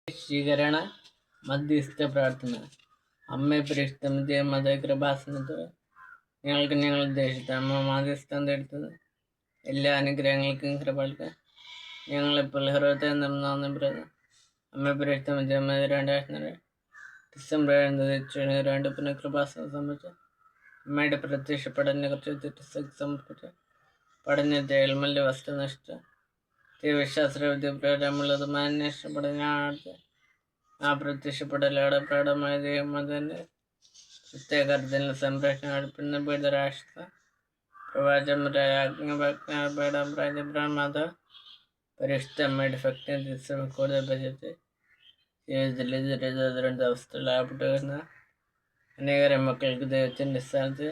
ശീകരണ മധ്യസ്ഥ പ്രാർത്ഥന. അമ്മേ പരിശുദ്ധമതേ മത കൃപാസനത്ത് ഞങ്ങൾക്ക് ഞങ്ങൾ ഉദ്ദേശിച്ച അമ്മ മാധ്യസ്ഥം എടുത്തത് എല്ലാ അനുഗ്രഹങ്ങൾക്കും കൃപകൾക്ക് ഞങ്ങളിപ്പോൾ ഹൃദയത്തെ നന്നാന്ന് പറയുന്നത്. അമ്മ പരിശുദ്ധമതേ മത 2000 ഡിസംബർ 2 പുനഃകൃപാസനം സംബന്ധിച്ച് അമ്മയുടെ പ്രത്യക്ഷപ്പെടലിനെ കുറിച്ച് സമർപ്പിച്ച് പഠനത്തെ എൽമല്യ വസ്തുനിഷ്ഠ ദൈവശാസ്ത്ര വിദ്യാഭ്യാസമുള്ളത് അന്വേഷണ പഠനത്തെ ആ പ്രത്യക്ഷപ്പെടലോടെ പ്രകടമായ ദൈവമതന്റെ പ്രത്യേകത്തിൽ സംരക്ഷണം അടുപ്പിക്കുന്ന പീഡരാഷ്ട്ര പ്രവാചകരായ അഗ്നിഭക്തമാത പരിഷ്ഠമ്മയുടെ ഭക്തി കൂടുതൽ പരിചയത്തെ ജീവിതത്തിൽ ദുരന്ത അവസ്ഥയിലാപ്പെട്ടുവരുന്ന അനേകം മക്കൾക്ക് ദൈവത്തിൻ്റെ സ്ഥാനത്ത്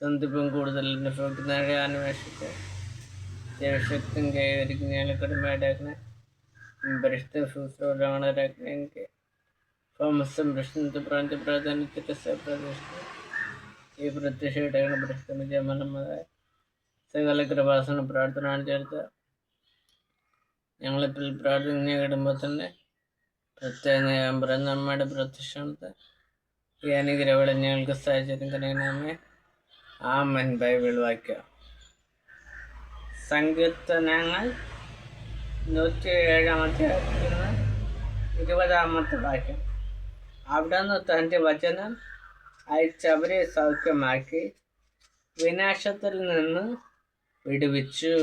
സന്ധിപ്പം കൂടുതൽ ഭക്തി അന്വേഷിച്ച് ദൈവശക്തി കൈവരിക്കുന്നതിന് കടുമയായിട്ടാക്കുന്ന പരിശുദ്ധ ശുശ്രൂഷണരാജ്ഞയ്ക്ക് സംരക്ഷണത്തെ പ്രാധാന്യത്തിന്റെ പ്രദേശത്ത് ഈ പ്രത്യക്ഷയുടെ പരിശുദ്ധമായ സകല കൃപാസന പ്രാർത്ഥന ചേർത്ത് ഞങ്ങളിപ്പോൾ പ്രാർത്ഥന കിടുമ്പോൾ തന്നെ പ്രത്യേക പറയുന്ന അമ്മയുടെ പ്രത്യക്ഷണത്തെ ഈ അനുഗ്രഹങ്ങളെ ഞങ്ങൾക്ക് സാഹചര്യം ആമൻ. ബൈബിൾ വാക്യം സങ്കീർത്തനങ്ങൾ 107 20 വാക്യം. അവിടുന്ന് തൻ്റെ വചനം അയച്ചവരെ സൗഖ്യമാക്കി വിനാശത്തിൽ നിന്ന് വിടുവിച്ചു.